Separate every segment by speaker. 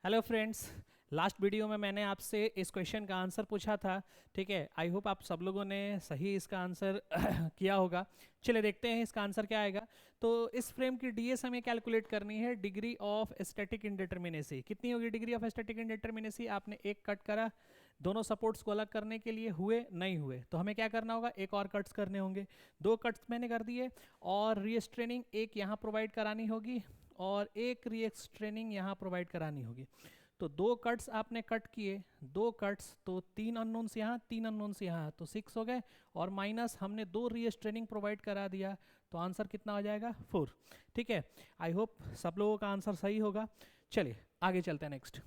Speaker 1: Hello friends, last video में मैंने आपसे इस क्वेश्चन का आंसर पूछा था। ठीक है, आई होप आप सब लोगों ने सही इसका आंसर किया होगा। चलिए देखते हैं इसका आंसर क्या आएगा। तो इस फ्रेम की डीएस हमें कैलकुलेट करनी है, डिग्री ऑफ स्टैटिक इंडिटरमिनेसी। कितनी होगी डिग्री ऑफ स्टैटिक इंडिटरमिनेसी? आपने एक कट करा, दोनों सपोर्ट्स को अलग करने के लिए हुए नहीं हुए, तो हमें क्या करना होगा, एक और कट्स करने होंगे। दो कट्स मैंने कर दिए और रीस्ट्रेनिंग एक यहाँ प्रोवाइड करानी होगी और एक रीस्ट्रेनिंग यहाँ प्रोवाइड करानी होगी। तो दो कट्स आपने कट किए, दो कट्स, तो तीन अननोन्स यहाँ, तीन अननोन्स यहाँ, तो 6 हो गए। और माइनस हमने दो रीस्ट्रेनिंग प्रोवाइड करा दिया, तो आंसर कितना हो जाएगा? 4। ठीक है, आई होप सब लोगों का आंसर सही होगा। चलिए आगे चलते हैं नेक्स्ट।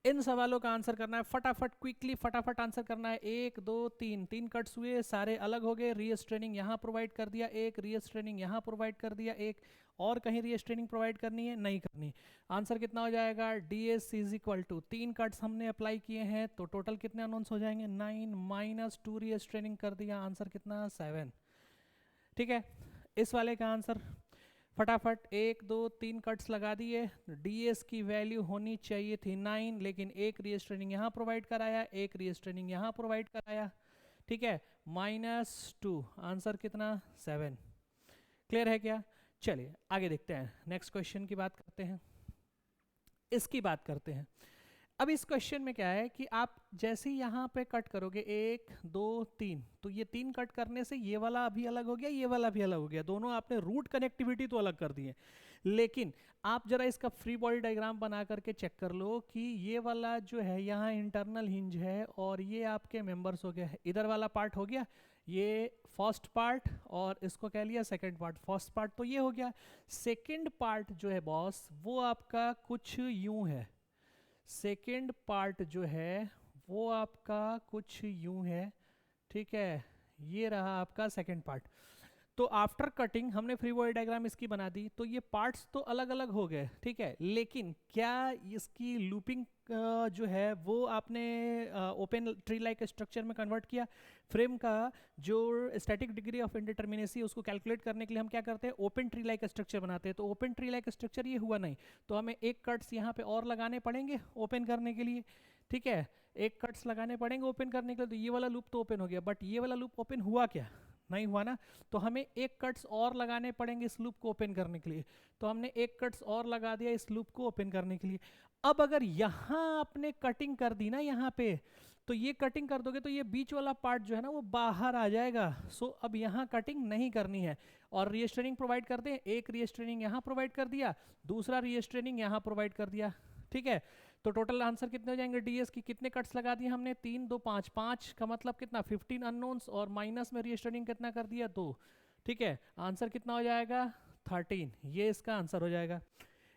Speaker 1: इन सवालों का आंसर करना है फटाफट, क्विकली फटाफट आंसर करना है। एक दो तीन, तीन कट्स हुए, सारे अलग हो गए। रीस्ट्रेनिंग यहाँ प्रोवाइड कर दिया एक, रीस्ट्रेनिंग यहाँ प्रोवाइड कर दिया एक, और कहीं रीस्ट्रेनिंग प्रोवाइड करनी है? नहीं करनी। आंसर कितना हो जाएगा? D S is equal to, तीन कट्स हमने अप्लाई किए हैं तो टोटल कितने अनाउंस हो जाएंगे? 9 माइनस 2 रीस्ट्रेनिंग कर दिया, आंसर कितना? 7। ठीक है, इस वाले का आंसर फटाफट एक दो तीन कट्स लगा दिए। डीएस की वैल्यू होनी चाहिए थी 9, लेकिन एक रीस्ट्रेनिंग यहाँ प्रोवाइड कराया, एक रीस्ट्रेनिंग यहाँ प्रोवाइड कराया। ठीक है, -2, आंसर कितना? 7। क्लियर है क्या? चलिए आगे देखते हैं, नेक्स्ट क्वेश्चन की बात करते हैं, इसकी बात करते हैं। अब इस क्वेश्चन में क्या है कि आप जैसे ही यहाँ पे कट करोगे, एक दो तीन, तो ये तीन कट करने से ये वाला अभी अलग हो गया, ये वाला भी अलग हो गया, दोनों आपने रूट कनेक्टिविटी तो अलग कर दी है। लेकिन आप जरा इसका फ्री बॉडी डायग्राम बना करके चेक कर लो कि ये वाला जो है यहाँ इंटरनल हिंज है और ये आपके मेंबर्स हो गया है। इधर वाला पार्ट हो गया ये फर्स्ट पार्ट और इसको कह लिया सेकंड पार्ट। फर्स्ट पार्ट तो ये हो गया, सेकंड पार्ट जो है बॉस वो आपका कुछ यूं है। सेकेंड पार्ट जो है वो आपका कुछ यूं है। ठीक है, ये रहा आपका सेकेंड पार्ट। तो आफ्टर कटिंग हमने फ्री बॉडी डायग्राम इसकी बना दी, तो ये पार्ट्स तो अलग अलग हो गए। ठीक है, लेकिन क्या इसकी लूपिंग जो है वो आपने ओपन ट्री लाइक स्ट्रक्चर में कन्वर्ट किया? फ्रेम का जो स्टैटिक डिग्री ऑफ इंडिटरमिनेसी उसको कैलकुलेट करने के लिए हम क्या करते हैं? ओपन ट्री लाइक स्ट्रक्चर बनाते हैं। तो ओपन ट्री लाइक स्ट्रक्चर ये हुआ नहीं, तो हमें एक कट्स यहाँ पे और लगाने पड़ेंगे ओपन करने के लिए। ठीक है, एक कट्स लगाने पड़ेंगे ओपन करने के लिए। तो ये वाला लूप तो ओपन हो गया, बट ये वाला लूप ओपन हुआ क्या? नहीं हुआ ना। तो हमें एक कट्स और लगाने पड़ेंगे इस लूप को ओपन करने के लिए। तो हमने एक कट्स और लगा दिया इस लूप को ओपन करने के लिए। अब अगर यहाँ आपने कटिंग कर दी ना यहाँ पे, तो ये कटिंग कर दोगे तो ये बीच वाला पार्ट जो है ना वो बाहर आ जाएगा। सो अब यहाँ कटिंग नहीं करनी है और रीस्ट्रेनिंग प्रोवाइड कर दें। एक रीस्ट्रेनिंग यहाँ प्रोवाइड कर दिया, दूसरा रीस्ट्रेनिंग यहाँ प्रोवाइड कर दिया। ठीक है, तो टोटल आंसर कितने हो जाएंगे? डीएस की कितने कट्स लगा दिए हमने? 3 2 5, 5 का मतलब कितना? 15 अननोन्स, और माइनस में रीस्ट्रेनिंग कितना कर दिया? 2। ठीक है, आंसर कितना हो जाएगा? 13। ये इसका आंसर हो जाएगा।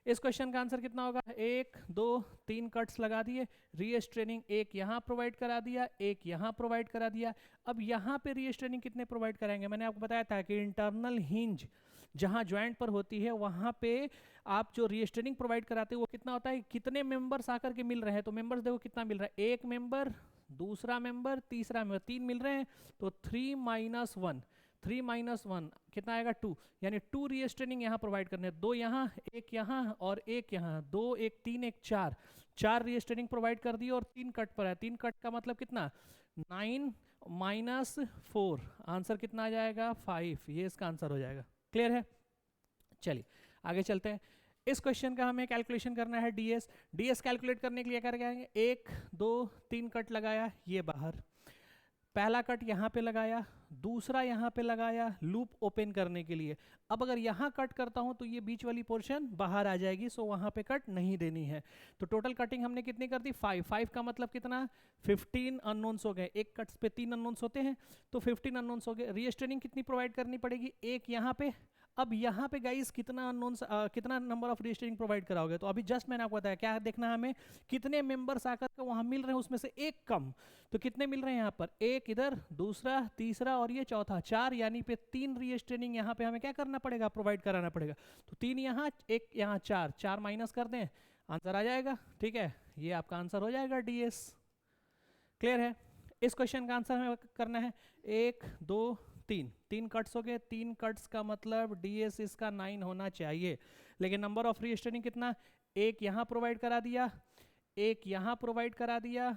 Speaker 1: इस क्वेश्चन का आंसर कितना होगा? एक दो तीन कट्स लगा दिए, रीस्ट्रेनिंग एक यहाँ प्रोवाइड करा दिया, एक यहाँ प्रोवाइड करा दिया। अब यहाँ पे रीस्ट्रेनिंग कितने प्रोवाइड कराएंगे? मैंने आपको बताया था कि इंटरनल हिंज जहाँ ज्वाइंट पर होती है वहाँ पे आप जो रीस्ट्रेनिंग प्रोवाइड कराते हो वो कितना होता है? कितने मेंबर्स आकर के मिल रहे हैं? तो मेंबर्स देखो कितना मिल रहा है, एक मेंबर, दूसरा मेंबर, तीसरा मेंबर, तीन मिल रहे हैं। तो 3 - 1, 3 - 1 कितना आएगा? 2। यानी 2 रीस्ट्रेनिंग यहाँ प्रोवाइड करने हैं, 2 यहाँ, एक यहाँ और एक यहाँ, 2 1 3 1 4, 4 रीस्ट्रेनिंग प्रोवाइड कर दी और 3 कट पर है। 3 कट का मतलब कितना? 9 - 4, आंसर कितना आ जाएगा? 5। ये इसका आंसर हो जाएगा। क्लियर है? चलिए आगे चलते हैं। इस क्वेश्चन का हमें कैलकुलेशन करना है डीएस। डीएस कैलकुलेट करने के लिए क्या करेंगे? एक दो तीन कट लगाया, ये बाहर, पहला कट यहाँ पे लगाया, दूसरा यहाँ पे लगाया लूप ओपन करने के लिए। अब अगर यहाँ कट करता हूँ तो ये बीच वाली पोर्शन बाहर आ जाएगी, सो वहाँ पे कट नहीं देनी है। तो टोटल कटिंग हमने कितनी कर दी? 5। 5 का मतलब कितना? 15 अननोन्स हो गए। एक कट्स पे 3 अननोन्स होते हैं, तो 15 अननोन्स हो गए। रीस्ट्रेनिंग कितनी प्रोवाइड करनी पड़ेगी? एक यहाँ पे। अब यहाँ पे गाइस कितना अननोन्स, कितना नंबर ऑफ रीस्ट्रेनिंग प्रोवाइड कराओगे? तो अभी जस्ट मैंने आपको बताया क्या देखना है हमें, कितने मेंबर्स आकर के वहाँ मिल रहे हैं उसमें से एक कम। तो कितने मिल रहे हैं यहाँ पर? एक इधर, दूसरा, तीसरा और ये चौथा, 4, यानी पे 3 रीस्ट्रेनिंग यहाँ पे हमें क्या करना पड़ेगा? प्रोवाइड कराना पड़ेगा। तो 3 यहाँ, एक यहाँ, 4, 4 माइनस कर दें, आंसर आ जाएगा। ठीक है, ये आपका आंसर हो जाएगा डीएस। क्लियर है? इस क्वेश्चन का आंसर हमें करना है 1 2 3, 3 कट्स हो गए। 3 कट्स का मतलब डीएस इसका 9 होना चाहिए, लेकिन नंबर ऑफ रीस्ट्रेनिंग कितना? एक यहाँ प्रोवाइड करा दिया, एक यहाँ प्रोवाइड करा दिया,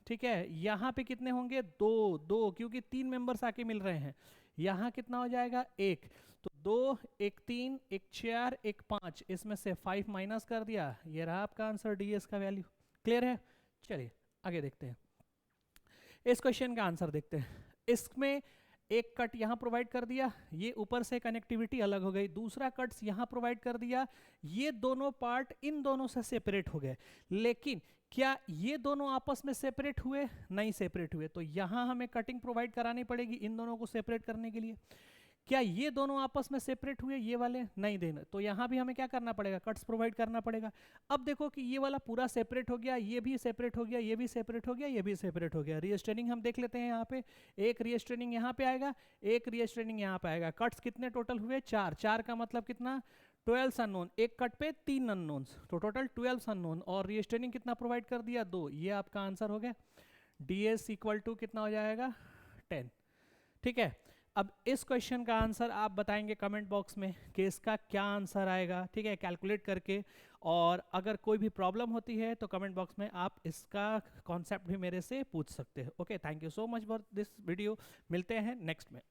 Speaker 1: ठीक है। यहाँ पे कितने होंगे, दो दो, क्योंकि 3 मेंबर्स आके मिल रहे हैं। यहाँ कितना हो जाएगा, एक, तो 2, एक 3, एक 4, एक 5, इसमें से 5 माइनस कर दिया, ये रहा आपका आंसर ds का वैल्यू। क्लियर है? चलिए आगे देखते हैं, इस क्वेश्चन का आंसर देखते हैं। इसमें एक कट यहाँ प्रोवाइड कर दिया, ये ऊपर से कनेक्टिविटी अलग हो गई, दूसरा कट्स यहाँ प्रोवाइड कर दिया, ये दोनों पार्ट इन दोनों से सेपरेट हो गए। लेकिन क्या ये दोनों आपस में सेपरेट हुए? नहीं सेपरेट हुए, तो यहाँ हमें कटिंग प्रोवाइड करानी पड़ेगी इन दोनों को सेपरेट करने के लिए। क्या ये दोनों आपस में सेपरेट हुए, ये वाले? नहीं देना, तो यहाँ भी हमें क्या करना पड़ेगा, कट्स प्रोवाइड करना पड़ेगा। अब देखो कि ये वाला पूरा सेपरेट हो गया, ये भी सेपरेट हो गया, ये भी सेपरेट हो गया, ये भी सेपरेट हो गया। रीस्ट्रेनिंग हम देख लेते हैं, यहाँ पे एक रीस्ट्रेनिंग यहाँ पे आएगा, एक रीस्ट्रेनिंग यहाँ पे आएगा। कट्स कितने टोटल हुए, 4, 4 का मतलब कितना, 12 अननोन, एक कट पे 3 अननोन्स, तो टोटल 12 अननोन, और रीस्ट्रेनिंग कितना प्रोवाइड कर दिया, 2, ये आपका आंसर हो गया। ds इक्वल टू कितना हो जाएगा, 10। ठीक है, अब इस क्वेश्चन का आंसर आप बताएंगे कमेंट बॉक्स में कि इसका क्या आंसर आएगा, ठीक है, कैलकुलेट करके। और अगर कोई भी प्रॉब्लम होती है तो कमेंट बॉक्स में आप इसका कॉन्सेप्ट भी मेरे से पूछ सकते हो। Okay, thank you so much for this video, मिलते हैं नेक्स्ट में।